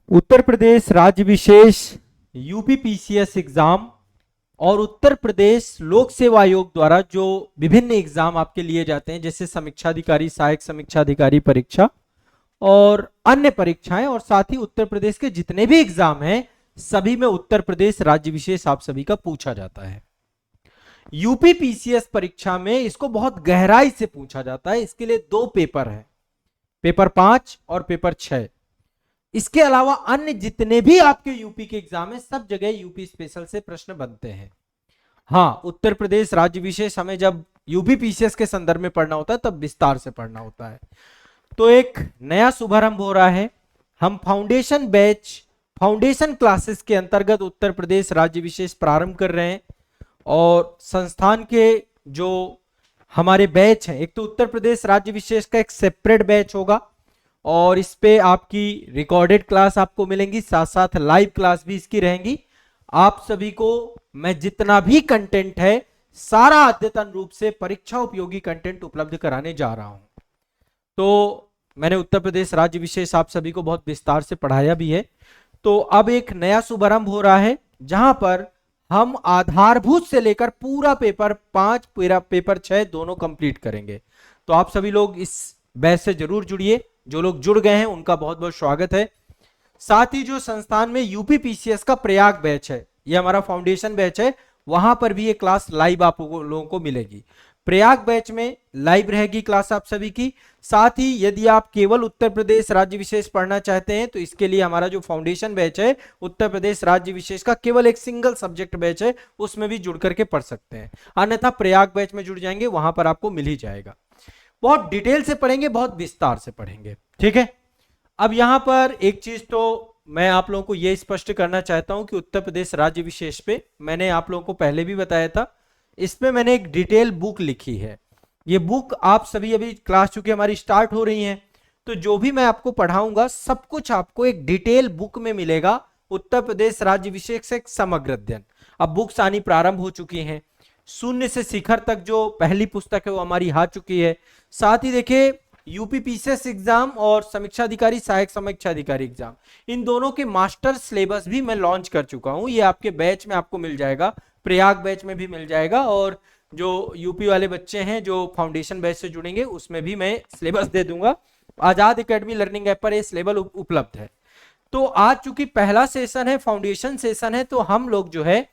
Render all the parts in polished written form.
उत्तर प्रदेश राज्य विशेष UPPCS exam और उत्तर प्रदेश लोक सेवा आयोग द्वारा जो विभिन्न एग्जाम आपके लिए जाते हैं, जैसे समीक्षाधिकारी, सहायक समीक्षाधिकारी परीक्षा और अन्य परीक्षाएं, और साथ ही उत्तर प्रदेश के जितने भी एग्जाम हैं सभी में उत्तर प्रदेश राज्य विशेष आप सभी का पूछा जाता है। यूपीपीसीएस परीक्षा में इसको बहुत गहराई से पूछा जाता है। इसके लिए दो पेपर हैं, पेपर 5 और पेपर 6। इसके अलावा अन्य जितने भी आपके यूपी के एग्जाम है सब जगह यूपी स्पेशल से प्रश्न बनते हैं। हाँ, उत्तर प्रदेश राज्य विशेष हमें जब यूपीपीसीएस के संदर्भ में पढ़ना होता है तब विस्तार से पढ़ना होता है। तो एक नया शुभारंभ हो रहा है। हम फाउंडेशन बैच, फाउंडेशन क्लासेस के अंतर्गत उत्तर प्रदेश राज्य विशेष प्रारंभ कर रहे हैं। और संस्थान के जो हमारे बैच हैं, एक तो उत्तर प्रदेश राज्य विशेष का एक सेपरेट बैच होगा और इस पे आपकी रिकॉर्डेड क्लास आपको मिलेंगी, साथ साथ लाइव क्लास भी इसकी रहेंगी। आप सभी को मैं जितना भी कंटेंट है सारा अद्यतन रूप से परीक्षा उपयोगी कंटेंट उपलब्ध कराने जा रहा हूं। तो मैंने उत्तर प्रदेश राज्य विशेष आप सभी को बहुत विस्तार से पढ़ाया भी है। तो अब एक नया शुभारंभ हो रहा है जहां पर हम आधारभूत से लेकर पूरा पेपर 5 पूरा पेपर 6 दोनों कंप्लीट करेंगे। तो आप सभी लोग इस बैच से जरूर जुड़िए। जो लोग जुड़ गए हैं उनका बहुत बहुत स्वागत है। साथ ही जो संस्थान में यूपीपीसीएस का प्रयाग बैच है, ये हमारा फाउंडेशन बैच है, वहां पर भी ये क्लास लाइव आप लोगों को मिलेगी। प्रयाग बैच में लाइव रहेगी क्लास आप सभी की। साथ ही यदि आप केवल उत्तर प्रदेश राज्य विशेष पढ़ना चाहते हैं तो इसके लिए हमारा जो फाउंडेशन बैच है उत्तर प्रदेश राज्य विशेष का केवल एक सिंगल सब्जेक्ट बैच है, उसमें भी जुड़ करके पढ़ सकते हैं। अन्यथा प्रयाग बैच में जुड़ जाएंगे, वहां पर आपको मिल ही जाएगा। बहुत डिटेल से पढ़ेंगे, बहुत विस्तार से पढ़ेंगे, ठीक है। अब यहां पर एक चीज तो मैं आप लोगों को यह स्पष्ट करना चाहता हूं कि उत्तर प्रदेश राज्य विशेष पे मैंने आप लोगों को पहले भी बताया था, इसमें मैंने एक डिटेल बुक लिखी है। ये बुक आप सभी, अभी क्लास चूंकि हमारी स्टार्ट हो रही है तो जो भी मैं आपको पढ़ाऊंगा सब कुछ आपको एक डिटेल बुक में मिलेगा। उत्तर प्रदेश राज्य विशेष एक समग्र अध्ययन, अब बुक्स आनी प्रारंभ हो चुकी हैं। शून्य से शिखर तक जो पहली पुस्तक है वो हमारी आ चुकी है। साथ ही देखिए यूपीपीसीएस एग्जाम और समीक्षाधिकारी, सहायक समीक्षाधिकारी एग्जाम, इन दोनों के मास्टर सिलेबस भी मैं लॉन्च कर चुका हूं। ये आपके बैच में आपको मिल जाएगा, प्रयाग बैच में भी मिल जाएगा, और जो यूपी वाले बच्चे हैं जो फाउंडेशन बैच से जुड़ेंगे उसमें भी मैं सिलेबस दे दूंगा। आजाद एकेडमी लर्निंग ऐप पर ये सिलेबस उपलब्ध है। तो आज चूंकि पहला सेशन है, फाउंडेशन सेशन है, तो हम लोग जो है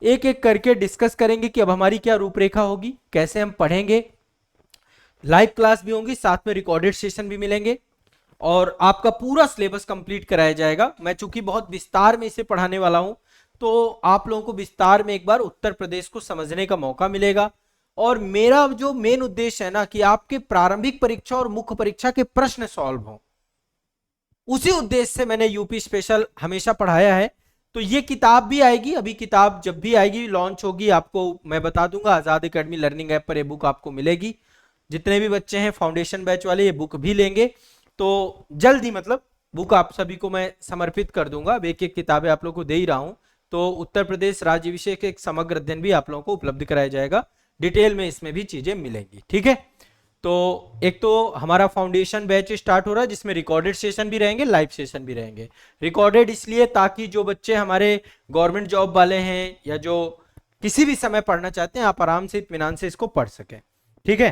एक एक करके डिस्कस करेंगे कि अब हमारी क्या रूपरेखा होगी, कैसे हम पढ़ेंगे। लाइव क्लास भी होंगी, साथ में रिकॉर्डेड सेशन भी मिलेंगे और आपका पूरा सिलेबस कंप्लीट कराया जाएगा। मैं चूंकि बहुत विस्तार में इसे पढ़ाने वाला हूं तो आप लोगों को विस्तार में एक बार उत्तर प्रदेश को समझने का मौका मिलेगा। और मेरा जो मेन उद्देश्य है ना कि आपके प्रारंभिक परीक्षा और मुख्य परीक्षा के प्रश्न सॉल्व हों, उसी उद्देश्य से मैंने यूपी स्पेशल हमेशा पढ़ाया है। तो ये किताब भी आएगी, अभी किताब जब भी आएगी लॉन्च होगी आपको मैं बता दूंगा। आजाद एकेडमी लर्निंग ऐप पर ये बुक आपको मिलेगी। जितने भी बच्चे हैं फाउंडेशन बैच वाले ये बुक भी लेंगे तो जल्द ही, मतलब बुक आप सभी को मैं समर्पित कर दूंगा। अब एक एक किताबें आप लोगों को दे ही रहा हूं। तो उत्तर प्रदेश राज्य विषय के एक समग्र अध्ययन भी आप लोगों को उपलब्ध कराया जाएगा, डिटेल में इसमें भी चीजें मिलेंगी, ठीक है। तो एक तो हमारा फाउंडेशन बैच स्टार्ट हो रहा है जिसमें रिकॉर्डेड सेशन भी रहेंगे, लाइव सेशन भी रहेंगे। रिकॉर्डेड इसलिए ताकि जो बच्चे हमारे गवर्नमेंट जॉब वाले हैं या जो किसी भी समय पढ़ना चाहते हैं आप आराम से इत्मीनान से इसको पढ़ सकें, ठीक है।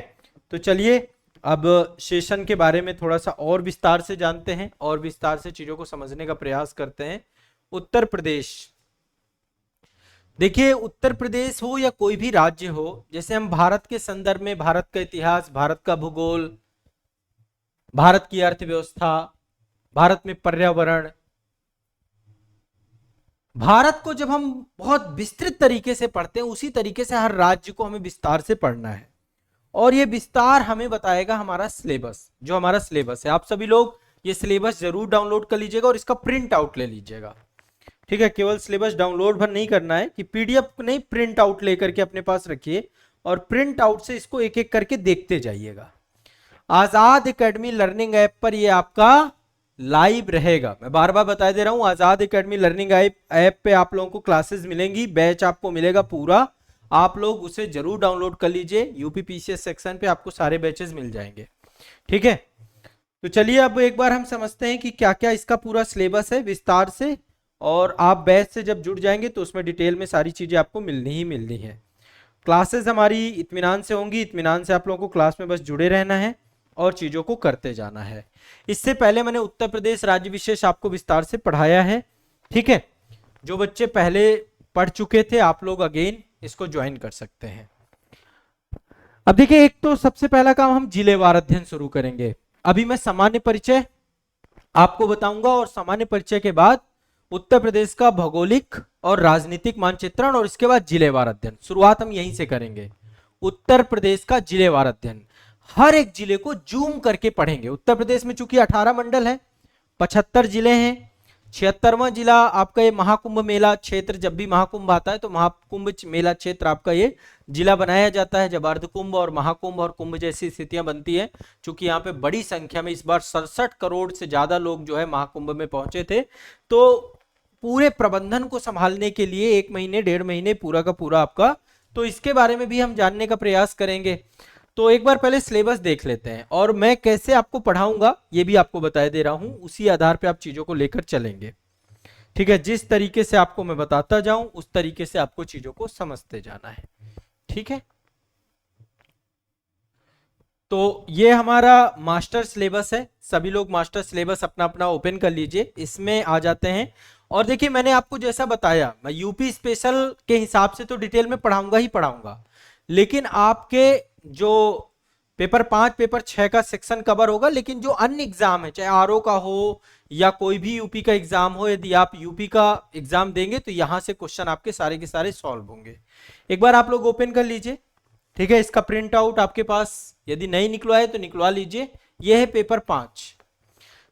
तो चलिए अब सेशन के बारे में थोड़ा सा और विस्तार से जानते हैं और विस्तार से चीजों को समझने का प्रयास करते हैं। उत्तर प्रदेश, देखिए उत्तर प्रदेश हो या कोई भी राज्य हो, जैसे हम भारत के संदर्भ में भारत का इतिहास, भारत का भूगोल, भारत की अर्थव्यवस्था, भारत में पर्यावरण, भारत को जब हम बहुत विस्तृत तरीके से पढ़ते हैं उसी तरीके से हर राज्य को हमें विस्तार से पढ़ना है। और ये विस्तार हमें बताएगा हमारा सिलेबस, जो हमारा सिलेबस है। आप सभी लोग ये सिलेबस जरूर डाउनलोड कर लीजिएगा और इसका प्रिंट आउट ले लीजिएगा, ठीक है। केवल सिलेबस डाउनलोड भर नहीं करना है कि पीडीएफ नहीं, प्रिंट आउट लेकर के अपने पास रखिए और प्रिंट आउट से इसको एक एक करके देखते जाइएगा। आजाद एकेडमी लर्निंग ऐप पर ये आपका लाइव रहेगा। मैं बार बार बता दे रहा हूं, आजाद एकेडमी लर्निंग ऐप पे आप लोगों को क्लासेस मिलेंगी, बैच आपको मिलेगा पूरा। आप लोग उसे जरूर डाउनलोड कर लीजिए। यूपीपीसीएस सेक्शन पे आपको सारे बैचेस मिल जाएंगे, ठीक है। तो चलिए अब एक बार हम समझते हैं कि क्या क्या इसका पूरा सिलेबस है विस्तार से, और आप बैच से जब जुड़ जाएंगे तो उसमें डिटेल में सारी चीजें आपको मिलनी ही मिलनी है। क्लासेस हमारी इत्मीनान से होंगी, इत्मीनान से आप लोगों को क्लास में बस जुड़े रहना है और चीजों को करते जाना है। इससे पहले मैंने उत्तर प्रदेश राज्य विशेष आपको विस्तार से पढ़ाया है, ठीक है। जो बच्चे पहले पढ़ चुके थे आप लोग अगेन इसको ज्वाइन कर सकते हैं। अब देखिए, एक तो सबसे पहला काम हम जिलेवार अध्ययन शुरू करेंगे। अभी मैं सामान्य परिचय आपको बताऊंगा और सामान्य परिचय के बाद उत्तर प्रदेश का भौगोलिक और राजनीतिक मानचित्रण और इसके बाद जिलेवार अध्ययन। शुरुआत हम यहीं से करेंगे। उत्तर प्रदेश का जिलेवार अध्ययन, हर एक जिले को जूम करके पढ़ेंगे। उत्तर प्रदेश में चूंकि 18 मंडल है, 75 जिले हैं, 76वां जिला आपका ये महाकुंभ मेला क्षेत्र, जब भी महाकुंभ आता है तो महाकुंभ मेला क्षेत्र आपका ये जिला बनाया जाता है जब अर्धकुंभ और महाकुंभ और कुंभ जैसी स्थितियां बनती है। चूंकि यहाँ पे बड़ी संख्या में इस बार 67 करोड़ से ज्यादा लोग जो है महाकुंभ में पहुंचे थे, तो पूरे प्रबंधन को संभालने के लिए 1 महीने 1.5 महीने पूरा का पूरा आपका, तो इसके बारे में भी हम जानने का प्रयास करेंगे। तो एक बार पहले सिलेबस देख लेते हैं और मैं कैसे आपको पढ़ाऊंगा ये भी आपको बता दे रहा हूं, उसी आधार पे आप चीजों को लेकर चलेंगे, ठीक है। जिस तरीके से आपको मैं बताता जाऊं उस तरीके से आपको चीजों को समझते जाना है, ठीक है। तो ये हमारा मास्टर सिलेबस है, सभी लोग मास्टर सिलेबस अपना अपना ओपन कर लीजिए, इसमें आ जाते हैं। और देखिए मैंने आपको जैसा बताया, मैं यूपी स्पेशल के हिसाब से तो डिटेल में पढ़ाऊंगा ही पढ़ाऊंगा, लेकिन आपके जो पेपर 5 पेपर 6 का सेक्शन कवर होगा, लेकिन जो अन्य एग्जाम है चाहे आरओ का हो या कोई भी यूपी का एग्जाम हो, यदि आप यूपी का एग्जाम देंगे तो यहां से क्वेश्चन आपके सारे के सारे सॉल्व होंगे। एक बार आप लोग ओपन कर लीजिए, ठीक है। इसका प्रिंट आउट आपके पास यदि नहीं निकलवाए तो निकलवा लीजिए। यह है पेपर 5।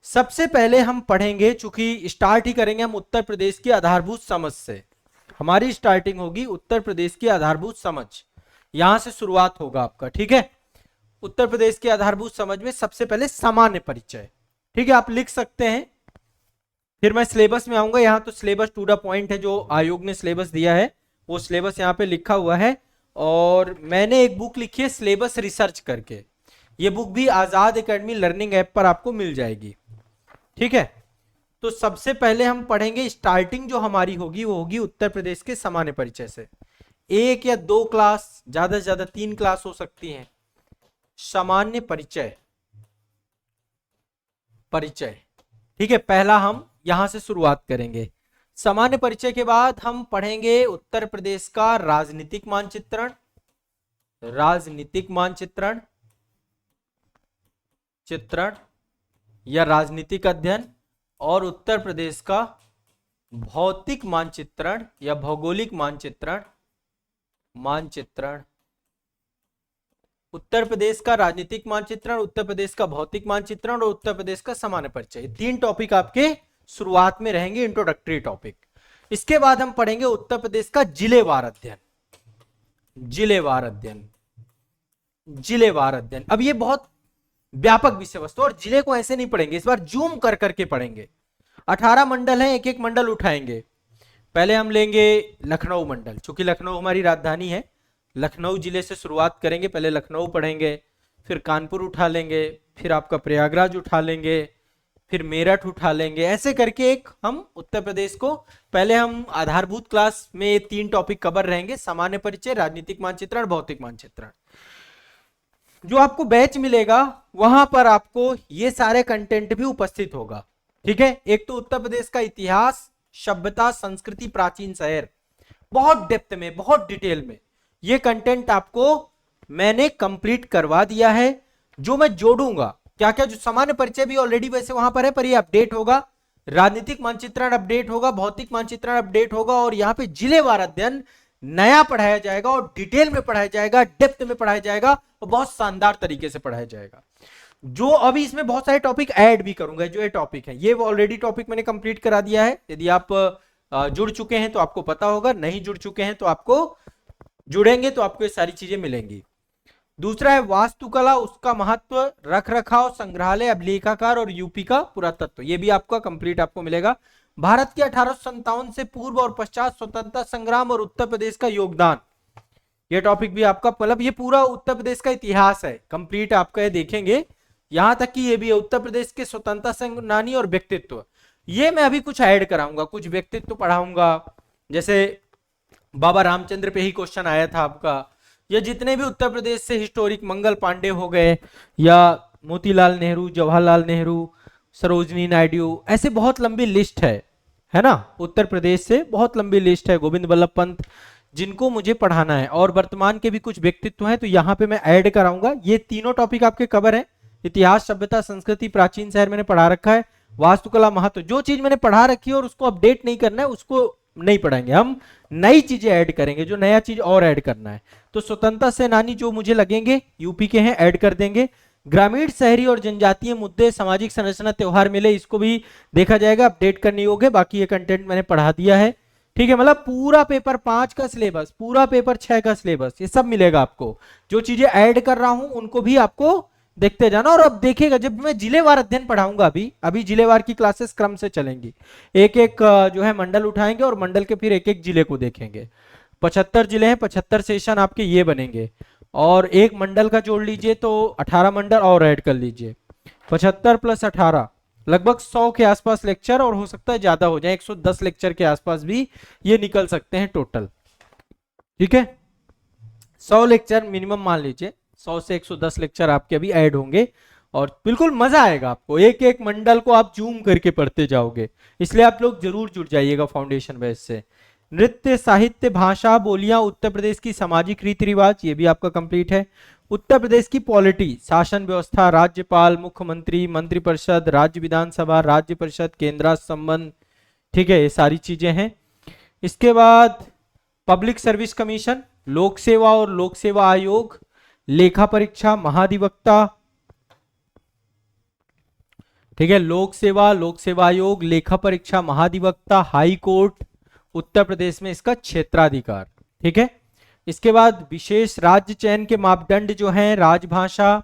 सबसे पहले हम पढ़ेंगे, चूंकि स्टार्ट ही करेंगे हम उत्तर प्रदेश की आधारभूत समझ से, हमारी स्टार्टिंग होगी उत्तर प्रदेश की आधारभूत समझ, यहां से शुरुआत होगा आपका, ठीक है। उत्तर प्रदेश की आधारभूत समझ में सबसे पहले सामान्य परिचय, ठीक है, आप लिख सकते हैं। फिर मैं सिलेबस में आऊंगा, यहां तो सिलेबस टू द पॉइंट है, जो आयोग ने सिलेबस दिया है वो सिलेबस यहां पे लिखा हुआ है। और मैंने एक बुक लिखी है सिलेबस रिसर्च करके, ये बुक भी आजाद एकेडमी लर्निंग ऐप पर आपको मिल जाएगी, ठीक है। तो सबसे पहले हम पढ़ेंगे, स्टार्टिंग जो हमारी होगी वो होगी उत्तर प्रदेश के सामान्य परिचय से। 1 या 2 क्लास, ज्यादा से ज्यादा 3 क्लास हो सकती हैं। सामान्य परिचय, परिचय, ठीक है, पहला हम यहां से शुरुआत करेंगे। सामान्य परिचय के बाद हम पढ़ेंगे उत्तर प्रदेश का राजनीतिक मानचित्रण, राजनीतिक मानचित्रण चित्रण या राजनीतिक अध्ययन, और उत्तर प्रदेश का भौतिक मानचित्रण या भौगोलिक मानचित्रण, मानचित्रण। उत्तर प्रदेश का राजनीतिक मानचित्रण, उत्तर प्रदेश का भौतिक मानचित्रण और उत्तर प्रदेश का सामान्य परिचय, 3 टॉपिक आपके शुरुआत में रहेंगे, इंट्रोडक्टरी टॉपिक। इसके बाद हम पढ़ेंगे उत्तर प्रदेश का जिलेवार अध्ययन, जिलेवार अध्ययन, जिलेवार अध्ययन। अब ये बहुत व्यापक विषय वस्तु, और जिले को ऐसे नहीं पढ़ेंगे, इस बार जूम कर करके पढ़ेंगे। 18 मंडल है, एक एक मंडल उठाएंगे। पहले हम लेंगे लखनऊ मंडल, चूंकि लखनऊ हमारी राजधानी है, लखनऊ जिले से शुरुआत करेंगे। पहले लखनऊ पढ़ेंगे, फिर कानपुर उठा लेंगे, फिर आपका प्रयागराज उठा लेंगे, फिर मेरठ उठा लेंगे। ऐसे करके एक हम उत्तर प्रदेश को, पहले हम आधारभूत क्लास में 3 टॉपिक कवर रहेंगे, सामान्य परिचय, राजनीतिक मानचित्रण, भौतिक मानचित्रण। जो आपको बैच मिलेगा वहां पर आपको ये सारे कंटेंट भी उपस्थित होगा, ठीक है। एक तो उत्तर प्रदेश का इतिहास, सभ्यता, संस्कृति, प्राचीन शहर, बहुत डेप्थ में, बहुत डिटेल में ये कंटेंट आपको मैंने कंप्लीट करवा दिया है। जो मैं जोड़ूंगा क्या क्या, जो सामान्य परिचय भी ऑलरेडी वैसे वहां पर है, पर ये अपडेट होगा। राजनीतिक मानचित्रण अपडेट होगा, भौतिक मानचित्रण अपडेट होगा, और यहाँ पे जिलेवार अध्ययन नया पढ़ाया जाएगा और डिटेल में पढ़ाया जाएगा, डेप्थ में पढ़ाया जाएगा और बहुत शानदार तरीके से पढ़ाया जाएगा। जो अभी इसमें बहुत सारे टॉपिक ऐड भी करूंगा, जो ये टॉपिक है ये ऑलरेडी टॉपिक मैंने कंप्लीट करा दिया है। यदि आप जुड़ चुके हैं तो आपको पता होगा, नहीं जुड़ चुके हैं तो आपको जुड़ेंगे तो आपको ये सारी चीजें मिलेंगी। दूसरा है वास्तुकला, उसका महत्व, रख रखाव, संग्रहालय, अभिलेखाकार और यूपी का पुरातत्व, ये भी आपका कंप्लीट आपको मिलेगा। भारत के 1857 से पूर्व और पश्चात स्वतंत्रता संग्राम और उत्तर प्रदेश का योगदान, ये टॉपिक भी आपका, मतलब ये पूरा उत्तर प्रदेश का इतिहास है कंप्लीट आपका, ये देखेंगे यहां तक कि ये भी है उत्तर प्रदेश के स्वतंत्रता सेनानी और व्यक्तित्व। ये मैं अभी कुछ ऐड कराऊंगा, कुछ व्यक्तित्व पढ़ाऊंगा, जैसे बाबा रामचंद्र पे ही क्वेश्चन आया था आपका, या जितने भी उत्तर प्रदेश से हिस्टोरिक, मंगल पांडे हो गए, या मोतीलाल नेहरू, जवाहरलाल नेहरू, सरोजनी नायडू, ऐसे बहुत लंबी लिस्ट है ना, उत्तर प्रदेश से बहुत लंबी लिस्ट है, गोविंद वल्लभ पंत, जिनको मुझे पढ़ाना है। और वर्तमान के भी कुछ व्यक्तित्व हैं, तो यहाँ पे मैं ऐड कराऊंगा। ये तीनों टॉपिक आपके कवर है, इतिहास, सभ्यता, संस्कृति, प्राचीन शहर मैंने पढ़ा रखा है, वास्तुकला, महत्व, जो चीज मैंने पढ़ा रखी है और उसको अपडेट नहीं करना है उसको नहीं पढ़ाएंगे, हम नई चीजें ऐड करेंगे, जो नया चीज और ऐड करना है। तो स्वतंत्रता सेनानी जो मुझे लगेंगे यूपी के हैं, ऐड कर देंगे। ग्रामीण, शहरी और जनजातीय मुद्दे, सामाजिक संरचना, त्योहार, मेले, इसको भी देखा जाएगा, अपडेट करनी होगी। बाकी ये कंटेंट मैंने पढ़ा दिया है, ठीक है। मतलब पूरा पेपर 5 का सिलेबस, पूरा पेपर 6 का सिलेबस, ये सब मिलेगा आपको। जो चीजें ऐड कर रहा हूं उनको भी आपको देखते जाना। और अब देखिएगा, जब मैं जिलेवार अध्ययन पढ़ाऊंगा, अभी जिलेवार की क्लासेस क्रम से चलेंगी, एक एक जो है मंडल उठाएंगे और मंडल के फिर एक एक जिले को देखेंगे। 75 जिले हैं, 75 सेशन आपके ये बनेंगे, और एक मंडल का जोड़ लीजिए तो 18 मंडल और ऐड कर लीजिए। 75 + 18 लगभग 100 के आसपास लेक्चर, और हो सकता है ज्यादा हो जाए, 110 लेक्चर के आसपास भी ये निकल सकते हैं टोटल, ठीक है। 100 लेक्चर मिनिमम मान लीजिए, 100 से 110 लेक्चर आपके अभी ऐड होंगे, और बिल्कुल मजा आएगा आपको, एक एक मंडल को आप जूम करके पढ़ते जाओगे, इसलिए आप लोग जरूर जुड़ जाइएगा फाउंडेशन बैच से। नृत्य, साहित्य, भाषा, बोलियां, उत्तर प्रदेश की सामाजिक रीति रिवाज, ये भी आपका कंप्लीट है। उत्तर प्रदेश की पॉलिटी, शासन व्यवस्था, राज्यपाल, मुख्यमंत्री, मंत्रिपरिषद, राज्य विधानसभा, राज्य परिषद, केंद्र संबंध, ठीक है, ये सारी चीजें हैं। इसके बाद पब्लिक सर्विस कमीशन, लोक सेवा और लोक सेवा आयोग, लेखा परीक्षा, महाधिवक्ता, ठीक है, लोक सेवा आयोग, लेखा परीक्षा, महाधिवक्ता, हाई कोर्ट, उत्तर प्रदेश में इसका क्षेत्राधिकार, ठीक है। इसके बाद विशेष राज्य चयन के मापदंड जो हैं, राजभाषा,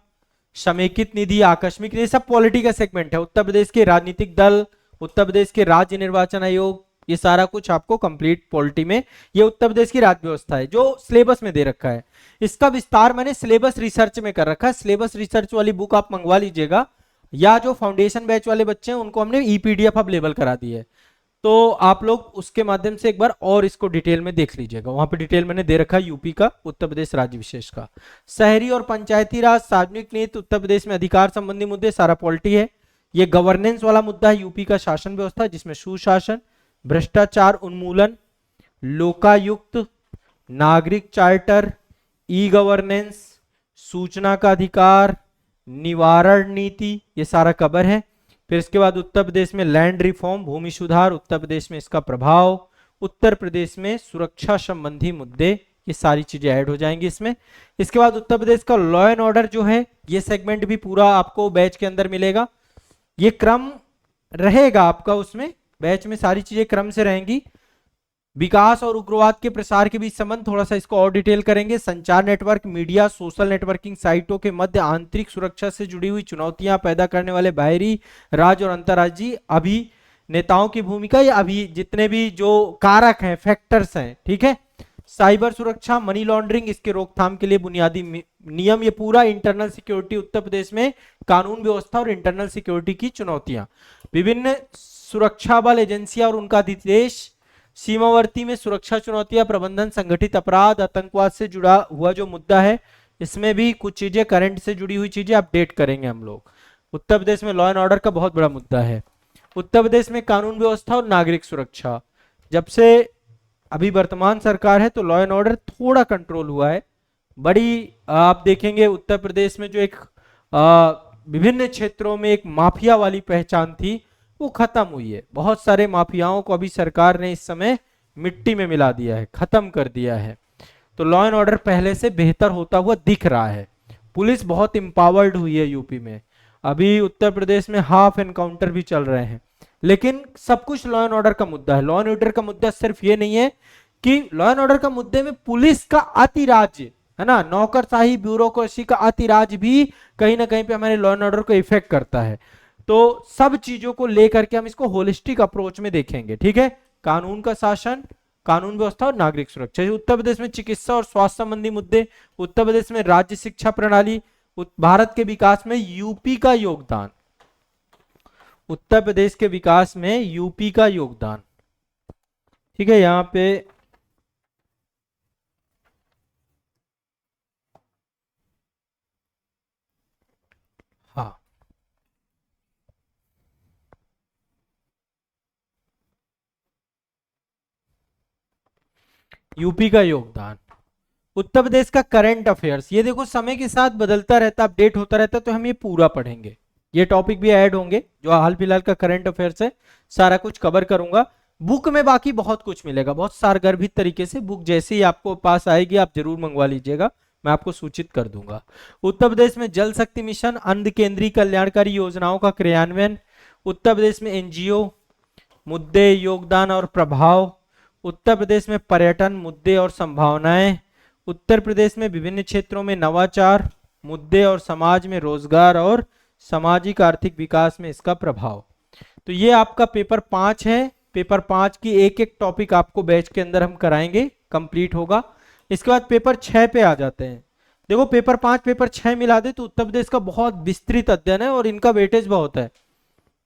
समेकित निधि, आकस्मिक, ये सब पॉलिटी का सेगमेंट है। उत्तर प्रदेश के राजनीतिक दल, उत्तर प्रदेश के राज्य निर्वाचन आयोग, ये सारा कुछ आपको कंप्लीट पॉलिटी में, ये उत्तर प्रदेश की राज्य व्यवस्था है जो सिलेबस में दे रखा है। इसका विस्तार मैंने सिलेबस रिसर्च में कर रखा है, सिलेबस रिसर्च वाली बुक आप मंगवा लीजिएगा, या जो फाउंडेशन बैच वाले बच्चे हैं उनको हमने ईपीडीएफ अवेलेबल करा दी है, तो आप लोग उसके माध्यम से एक बार और इसको डिटेल में देख लीजिएगा, वहां पे डिटेल मैंने दे रखा है यूपी का, उत्तर प्रदेश राज्य विशेष का। शहरी और पंचायती राज, सार्वजनिक नीति, उत्तर प्रदेश में अधिकार संबंधी मुद्दे, सारा पॉलिटी है। ये गवर्नेंस वाला मुद्दा है, यूपी का शासन व्यवस्था जिसमें सुशासन, भ्रष्टाचार उन्मूलन, लोकायुक्त, नागरिक चार्टर, ई गवर्नेंस, सूचना का अधिकार, निवारण नीति, ये सारा कवर है। फिर इसके बाद उत्तर प्रदेश में लैंड रिफॉर्म, भूमि सुधार, उत्तर प्रदेश में इसका प्रभाव, उत्तर प्रदेश में सुरक्षा संबंधी मुद्दे, ये सारी चीजें ऐड हो जाएंगी इसमें। इसके बाद उत्तर प्रदेश का लॉ एंड ऑर्डर जो है, ये सेगमेंट भी पूरा आपको बैच के अंदर मिलेगा, ये क्रम रहेगा आपका, उसमें बैच में सारी चीजें क्रम से रहेंगी। विकास और उग्रवाद के प्रसार के बीच संबंध, थोड़ा सा इसको और डिटेल करेंगे। संचार नेटवर्क, मीडिया, सोशल नेटवर्किंग साइटों के मध्य आंतरिक सुरक्षा से जुड़ी हुई चुनौतियां पैदा करने वाले बाहरी राज्य और अंतर्राज्यीय अभिनेताओं की भूमिका, या अभी जितने भी जो कारक हैं, फैक्टर्स हैं, ठीक है। साइबर सुरक्षा, मनी लॉन्ड्रिंग, इसके रोकथाम के लिए बुनियादी नियम, ये पूरा इंटरनल सिक्योरिटी, उत्तर प्रदेश में कानून व्यवस्था और इंटरनल सिक्योरिटी की चुनौतियां, विभिन्न सुरक्षा बल एजेंसियां और उनका निर्देश, सीमावर्ती में सुरक्षा चुनौतियां, प्रबंधन, संगठित अपराध, आतंकवाद से जुड़ा हुआ जो मुद्दा है, इसमें भी कुछ चीजें करंट से जुड़ी हुई चीजें अपडेट करेंगे हम लोग। उत्तर प्रदेश में लॉ एंड ऑर्डर का बहुत बड़ा मुद्दा है। उत्तर प्रदेश में कानून व्यवस्था और नागरिक सुरक्षा, जब से अभी वर्तमान सरकार है तो लॉ एंड ऑर्डर थोड़ा कंट्रोल हुआ है। बड़ी आप देखेंगे उत्तर प्रदेश में जो एक विभिन्न क्षेत्रों में एक माफिया वाली पहचान थी, वो खत्म हुई है। बहुत सारे माफियाओं को अभी सरकार ने इस समय मिट्टी में मिला दिया है, खत्म कर दिया है, तो लॉ एंड ऑर्डर पहले से बेहतर होता हुआ दिख रहा है। पुलिस बहुत एम्पावर्ड हुई है यूपी में। अभी उत्तर प्रदेश में हाफ एनकाउंटर भी चल रहे हैं, लेकिन सब कुछ लॉ एंड ऑर्डर का मुद्दा है। लॉ एंड ऑर्डर का मुद्दा सिर्फ ये नहीं है कि लॉ एंड ऑर्डर का मुद्दे में पुलिस का अतिराज्य है ना, नौकरशाही, ब्यूरोक्रेसी का अतिराज भी कहीं ना कहीं पे हमारे लॉ एंड ऑर्डर को इफेक्ट करता है। तो सब चीजों को लेकर के हम इसको होलिस्टिक अप्रोच में देखेंगे, ठीक है। कानून का शासन, कानून व्यवस्था और नागरिक सुरक्षा। उत्तर प्रदेश में चिकित्सा और स्वास्थ्य संबंधी मुद्दे, उत्तर प्रदेश में राज्य शिक्षा प्रणाली, भारत के विकास में यूपी का योगदान, उत्तर प्रदेश के विकास में यूपी का योगदान। ठीक है, यहां पे हाँ, यूपी का योगदान। उत्तर प्रदेश का करंट अफेयर्स, ये देखो समय के साथ बदलता रहता, अपडेट होता रहता, तो हम ये पूरा पढ़ेंगे। ये टॉपिक भी ऐड होंगे जो हाल फिलहाल का करंट अफेयर्स है, सारा कुछ कवर करूंगा। बुक में बाकी बहुत कुछ मिलेगा, बहुत सारगर्भित तरीके से। बुक जैसे ही आपको पास आएगी आप जरूर मंगवा लीजिएगा, मैं आपको सूचित कर दूंगा। उत्तर प्रदेश में जल शक्ति मिशन, अंध केंद्रीय कल्याणकारी योजनाओं का क्रियान्वयन। उत्तर प्रदेश में एनजीओ, मुद्दे, योगदान और प्रभाव। उत्तर प्रदेश में पर्यटन, मुद्दे और संभावनाएं। उत्तर प्रदेश में विभिन्न क्षेत्रों में नवाचार, मुद्दे और समाज में रोजगार और सामाजिक आर्थिक विकास में इसका प्रभाव। तो ये आपका पेपर 5 है। पेपर 5 की एक एक टॉपिक आपको बैच के अंदर हम कराएंगे, कंप्लीट होगा। इसके बाद पेपर 6 पे आ जाते हैं। देखो पेपर 5 पेपर 6 मिला दे तो उत्तर प्रदेश का बहुत विस्तृत अध्ययन है और इनका वेटेज बहुत है।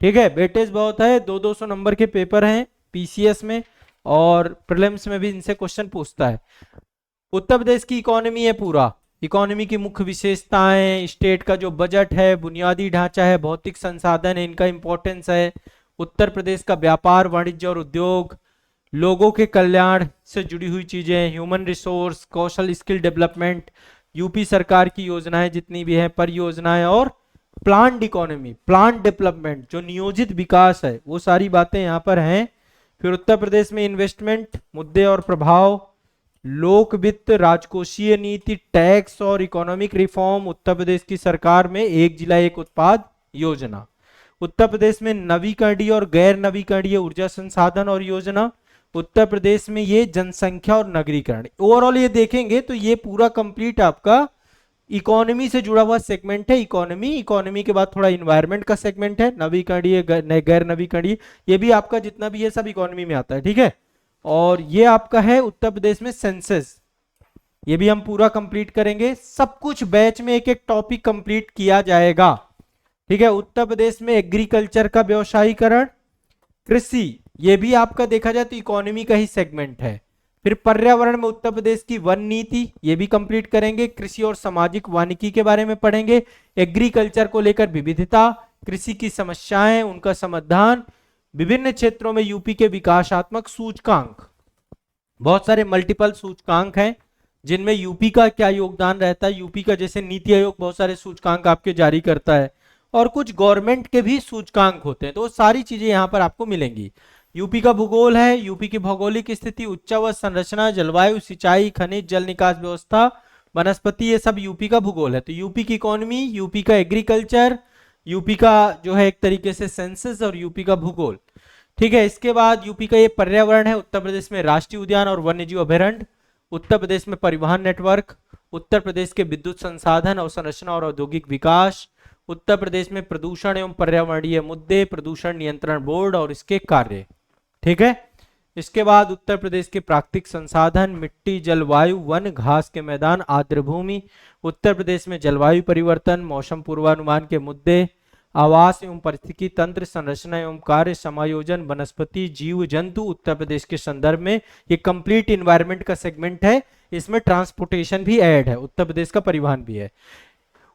ठीक है, वेटेज बहुत है, 200-200 नंबर के पेपर हैं पीसीएस में, और प्रीलिम्स में भी इनसे क्वेश्चन पूछता है। उत्तर प्रदेश की इकोनॉमी है, पूरा इकोनॉमी की मुख्य विशेषताएं, स्टेट का जो बजट है, बुनियादी ढांचा है, भौतिक संसाधन है, इनका इंपॉर्टेंस है। उत्तर प्रदेश का व्यापार, वाणिज्य और उद्योग, लोगों के कल्याण से जुड़ी हुई चीजें, ह्यूमन रिसोर्स, कौशल स्किल डेवलपमेंट, यूपी सरकार की योजनाएं जितनी भी हैं, परियोजनाएं, और प्लान्ड इकोनॉमी, प्लान्ड डेवलपमेंट, जो नियोजित विकास है, वो सारी बातें यहाँ पर हैं। फिर उत्तर प्रदेश में इन्वेस्टमेंट, मुद्दे और प्रभाव, लोक वित्त, राजकोषीय नीति, टैक्स और इकोनॉमिक रिफॉर्म, उत्तर प्रदेश की सरकार में एक जिला एक उत्पाद योजना। उत्तर प्रदेश में नवीकरणीय और गैर नवीकरणीय ऊर्जा संसाधन और योजना। उत्तर प्रदेश में ये जनसंख्या और नगरीकरण। ओवरऑल ये देखेंगे तो ये पूरा कंप्लीट आपका इकोनॉमी से जुड़ा हुआ सेगमेंट है। इकोनॉमी के बाद थोड़ा इन्वायरमेंट का सेगमेंट है, नवीकरणीय गैर नवीकरणीय, ये भी आपका जितना भी है सब इकोनॉमी में आता है। ठीक है, और ये आपका है उत्तर प्रदेश में सेंसस, ये भी हम पूरा कंप्लीट करेंगे। सब कुछ बैच में एक एक टॉपिक कंप्लीट किया जाएगा। ठीक है, उत्तर प्रदेश में एग्रीकल्चर का व्यवसायीकरण, कृषि, ये भी आपका देखा जाए तो इकोनॉमी का ही सेगमेंट है। फिर पर्यावरण में उत्तर प्रदेश की वन नीति, ये भी कंप्लीट करेंगे। कृषि और सामाजिक वानिकी के बारे में पढ़ेंगे। एग्रीकल्चर को लेकर विविधता, कृषि की समस्याएं, उनका समाधान, विभिन्न क्षेत्रों में यूपी के विकासात्मक सूचकांक, बहुत सारे मल्टीपल सूचकांक हैं जिनमें यूपी का क्या योगदान रहता है। यूपी का जैसे नीति आयोग बहुत सारे सूचकांक आपके जारी करता है, और कुछ गवर्नमेंट के भी सूचकांक होते हैं, तो सारी चीजें यहाँ पर आपको मिलेंगी। यूपी का भूगोल है, यूपी की भौगोलिक स्थिति, उच्चावत संरचना, जलवायु, सिंचाई, खनिज, जल निकास व्यवस्था, वनस्पति, ये सब यूपी का भूगोल है। तो यूपी की इकोनॉमी, यूपी का एग्रीकल्चर, यूपी का जो है एक तरीके से सेंसस, और यूपी का भूगोल। ठीक है, इसके बाद यूपी का ये पर्यावरण है। उत्तर प्रदेश में राष्ट्रीय उद्यान और वन्यजीव अभयारण्य। उत्तर प्रदेश में परिवहन नेटवर्क। उत्तर प्रदेश के विद्युत संसाधन, अवसंरचना और औद्योगिक विकास। उत्तर प्रदेश में प्रदूषण एवं पर्यावरणीय मुद्दे, प्रदूषण नियंत्रण बोर्ड और इसके कार्य। ठीक है, इसके बाद उत्तर प्रदेश के प्राकृतिक संसाधन, मिट्टी, जलवायु, वन, घास के मैदान, आर्द्र भूमि। उत्तर प्रदेश में जलवायु परिवर्तन, मौसम पूर्वानुमान के मुद्दे, आवास एवं पारिस्थितिकी तंत्र, संरचना एवं कार्य, समायोजन, वनस्पति, जीव जंतु। उत्तर प्रदेश के संदर्भ में ये कंप्लीट इन्वायरमेंट का सेगमेंट है, इसमें ट्रांसपोर्टेशन भी ऐड है, उत्तर प्रदेश का परिवहन भी है।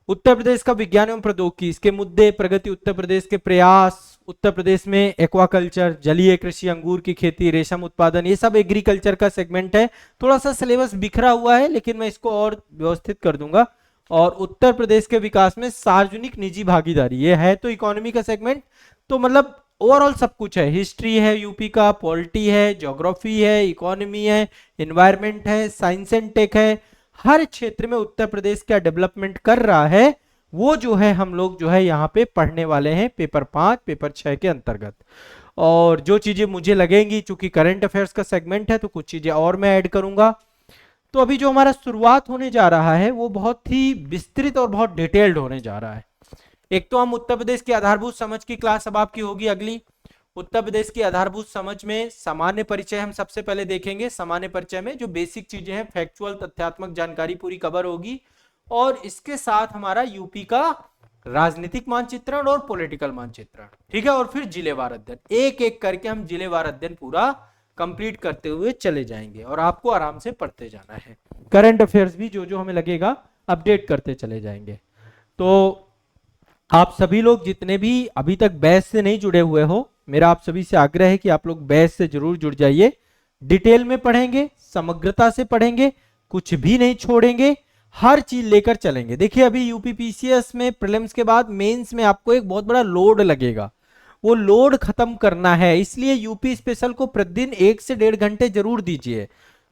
उत्तर प्रदेश का विज्ञान एवं प्रौद्योगिकी, इसके मुद्दे, प्रगति, उत्तर प्रदेश के प्रयास। उत्तर प्रदेश में एक्वाकल्चर, जलीय कृषि, अंगूर की खेती, रेशम उत्पादन, ये सब एग्रीकल्चर का सेगमेंट है। थोड़ा सा सिलेबस बिखरा हुआ है, लेकिन मैं इसको और व्यवस्थित कर दूंगा। और उत्तर प्रदेश के विकास में सार्वजनिक निजी भागीदारी, ये है तो इकोनॉमी का सेगमेंट। तो मतलब ओवरऑल सब कुछ है, हिस्ट्री है यूपी का, पॉलिटी है, ज्योग्राफी है, इकोनॉमी है, एनवायरमेंट है, साइंस एंड टेक है। हर क्षेत्र में उत्तर प्रदेश क्या डेवलपमेंट कर रहा है वो जो है हम लोग जो है यहाँ पे पढ़ने वाले हैं पेपर 5 पेपर 6 के अंतर्गत। और जो चीजें मुझे लगेंगी, चूंकि करंट अफेयर्स का सेगमेंट है तो कुछ चीजें और मैं ऐड करूंगा। तो अभी जो हमारा शुरुआत होने जा रहा है वो बहुत ही विस्तृत और बहुत डिटेल्ड होने जा रहा है। एक तो हम उत्तर प्रदेश की आधारभूत समझ की क्लास अब आपकी होगी अगली। उत्तर प्रदेश की आधारभूत समझ में सामान्य परिचय हम सबसे पहले देखेंगे। सामान्य परिचय में जो बेसिक चीजें हैं, फैक्चुअल तथ्यात्मक जानकारी पूरी कवर होगी। और इसके साथ हमारा यूपी का राजनीतिक मानचित्रण और पॉलिटिकल मानचित्रण, ठीक है। और फिर जिलेवार अध्ययन, एक एक करके हम जिलेवार अध्ययन पूरा कंप्लीट करते हुए चले जाएंगे और आपको आराम से पढ़ते जाना है। करंट अफेयर्स भी जो जो हमें लगेगा अपडेट करते चले जाएंगे। तो आप सभी लोग जितने भी अभी तक बैच से नहीं जुड़े हुए हो, मेरा आप सभी से आग्रह है कि आप लोग बैच से जरूर जुड़ जाइए। डिटेल में पढ़ेंगे, समग्रता से पढ़ेंगे, कुछ भी नहीं छोड़ेंगे, हर चीज लेकर चलेंगे। देखिए अभी यूपीपीसीएस में प्रीलिम्स के बाद मेंस में आपको एक बहुत बड़ा लोड लगेगा, वो लोड खत्म करना है, इसलिए यूपी स्पेशल को प्रतिदिन 1 से 1.5 घंटे जरूर दीजिए।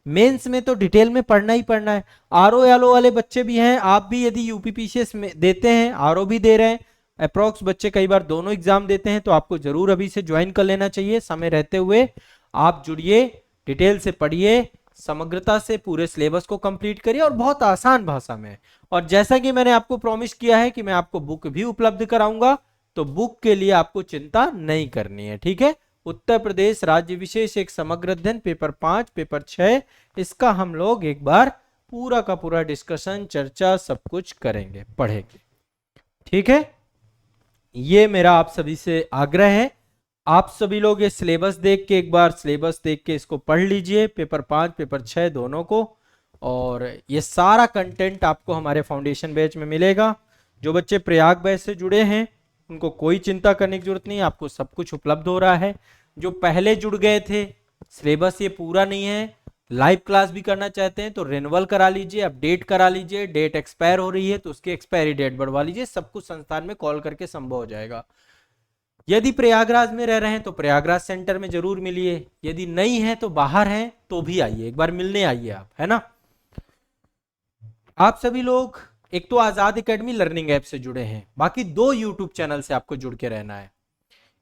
मेंस में तो डिटेल में पढ़ना ही पढ़ना है। आरओ यालो वाले बच्चे भी हैं, आप भी यदि यूपीपीसीएस में देते हैं, आरओ भी दे रहे हैं, अप्रोक्स बच्चे कई बार दोनों एग्जाम देते हैं, तो आपको जरूर अभी से ज्वाइन कर लेना चाहिए। समय रहते हुए आप जुड़िए, डिटेल से पढ़िए, समग्रता से पूरे सिलेबस को कंप्लीट करिए और बहुत आसान भाषा में। और जैसा कि मैंने आपको प्रॉमिस किया है कि मैं आपको बुक भी उपलब्ध कराऊंगा, तो बुक के लिए आपको चिंता नहीं करनी है, ठीक है। उत्तर प्रदेश राज्य विशेष एक समग्र अध्ययन पेपर 5 पेपर 6, इसका हम लोग एक बार पूरा का पूरा डिस्कशन चर्चा सब कुछ करेंगे, पढ़ेंगे, ठीक है। ये मेरा आप सभी से आग्रह है। आप सभी लोग ये सिलेबस देख के, एक बार सिलेबस देख के इसको पढ़ लीजिए, पेपर 5 पेपर 6 दोनों को। और ये सारा कंटेंट आपको हमारे फाउंडेशन बैच में मिलेगा। जो बच्चे प्रयाग बैच से जुड़े हैं उनको कोई चिंता करने की जरूरत नहीं, आपको सब कुछ उपलब्ध हो रहा है। जो पहले जुड़ गए थे, सिलेबस ये पूरा नहीं है, लाइव क्लास भी करना चाहते हैं तो रिन्यूअल करा लीजिए, अपडेट करा लीजिए। डेट एक्सपायर हो रही है तो उसकी एक्सपायरी डेट बढ़वा लीजिए, सब कुछ संस्थान में कॉल करके संभव हो जाएगा। यदि प्रयागराज में रह रहे हैं तो प्रयागराज सेंटर में जरूर मिलिए, यदि नहीं है तो बाहर हैं तो भी आइए, एक बार मिलने आइए आप, है ना। आप सभी लोग एक तो आजाद एकेडमी लर्निंग ऐप से जुड़े हैं, बाकी 2 यूट्यूब चैनल से आपको जुड़ के रहना है।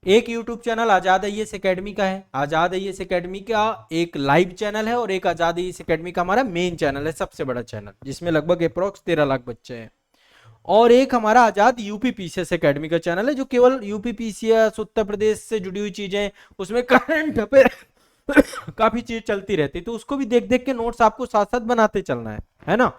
एक यूट्यूब चैनल आजाद आईएएस एकेडमी का है, आजाद आईएएस एकेडमी का एक लाइव चैनल है, और एक आजाद आईएएस एकेडमी का हमारा मेन चैनल है, सबसे बड़ा चैनल, जिसमें लगभग अप्रोक्स 13 लाख बच्चे हैं। और एक हमारा आजाद यूपीपीसीएस एकेडमी का चैनल है, जो केवल यूपीपीसीएस उत्तर प्रदेश से जुड़ी हुई चीजें, उसमें करंट अफेयर काफी चीज चलती रहती, तो उसको भी देख देख के नोट्स आपको साथ साथ बनाते चलना है ना।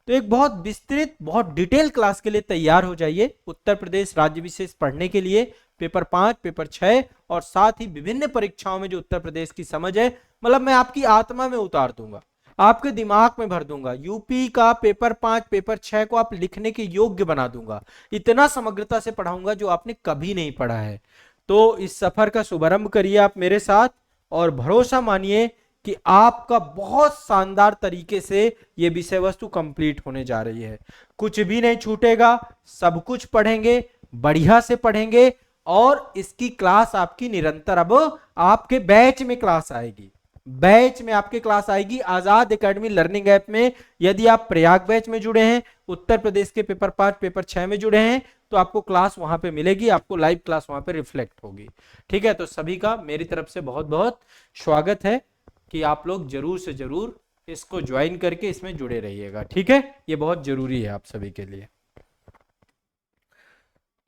तो एक बहुत विस्तृत, बहुत डिटेल क्लास के लिए तैयार हो जाइए, उत्तर प्रदेश राज्य विशेष पढ़ने के लिए, पेपर 5 पेपर 6 और साथ ही विभिन्न परीक्षाओं में जो उत्तर प्रदेश की समझ है, मतलब मैं आपकी आत्मा में उतार दूंगा, आपके दिमाग में भर दूंगा। यूपी का पेपर 5 पेपर 6 को आप लिखने के योग्य बना दूंगा, इतना समग्रता से पढ़ाऊंगा जो आपने कभी नहीं पढ़ा है। तो इस सफर का शुभारंभ करिए आप मेरे साथ, और भरोसा मानिए कि आपका बहुत शानदार तरीके से ये विषय वस्तु कंप्लीट होने जा रही है। कुछ भी नहीं छूटेगा, सब कुछ पढ़ेंगे, बढ़िया से पढ़ेंगे, और इसकी क्लास आपकी निरंतर अब आपके बैच में क्लास आएगी, बैच में आपके क्लास आएगी आजाद एकेडमी लर्निंग ऐप में। यदि आप प्रयाग बैच में जुड़े हैं, उत्तर प्रदेश के पेपर 5 पेपर 6 में जुड़े हैं, तो आपको क्लास वहां पे मिलेगी, आपको लाइव क्लास वहां पे रिफ्लेक्ट होगी, ठीक है। तो सभी का मेरी तरफ से बहुत बहुत स्वागत है कि आप लोग जरूर से जरूर इसको ज्वाइन करके इसमें जुड़े रहिएगा, ठीक है। ये बहुत जरूरी है आप सभी के लिए।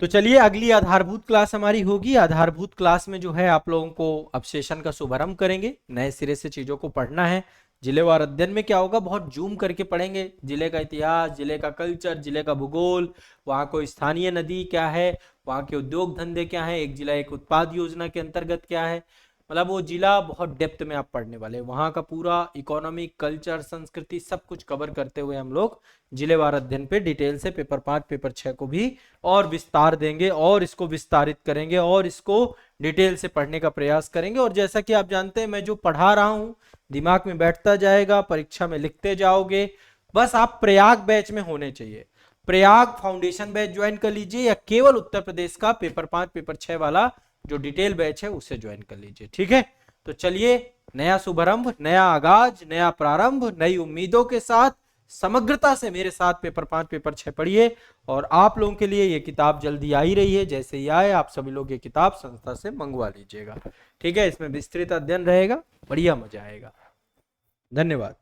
तो चलिए अगली आधारभूत क्लास हमारी होगी। आधारभूत क्लास में जो है आप लोगों को अब सेशन का शुभारंभ करेंगे, नए सिरे से चीजों को पढ़ना है। जिलेवार अध्ययन में क्या होगा, बहुत जूम करके पढ़ेंगे, जिले का इतिहास, जिले का कल्चर, जिले का भूगोल, वहाँ को स्थानीय नदी क्या है, वहाँ के उद्योग धंधे क्या है, एक जिला एक उत्पाद योजना के अंतर्गत क्या है, मतलब वो जिला बहुत डेप्थ में आप पढ़ने वाले, वहाँ का पूरा इकोनॉमिक, कल्चर, संस्कृति सब कुछ कवर करते हुए हम लोग जिलेवार अध्ययन पे डिटेल से पेपर 5 पेपर 6 को भी और विस्तार देंगे, और इसको विस्तारित करेंगे, और इसको डिटेल से पढ़ने का प्रयास करेंगे। और जैसा कि आप जानते हैं, मैं जो पढ़ा रहा हूँ दिमाग में बैठता जाएगा, परीक्षा में लिखते जाओगे। बस आप प्रयाग बैच में होने चाहिए, प्रयाग फाउंडेशन बैच ज्वाइन कर लीजिए, या केवल उत्तर प्रदेश का पेपर 5 पेपर 6 वाला जो डिटेल बैच है उसे ज्वाइन कर लीजिए, ठीक है। तो चलिए, नया शुभारंभ, नया आगाज, नया प्रारंभ, नई उम्मीदों के साथ समग्रता से मेरे साथ पेपर 5 पेपर 6 पढ़िए। और आप लोगों के लिए ये किताब जल्दी आ ही रही है, जैसे ही आए आप सभी लोग ये किताब संस्था से मंगवा लीजिएगा, ठीक है। इसमें विस्तृत अध्ययन रहेगा, बढ़िया मजा आएगा। धन्यवाद।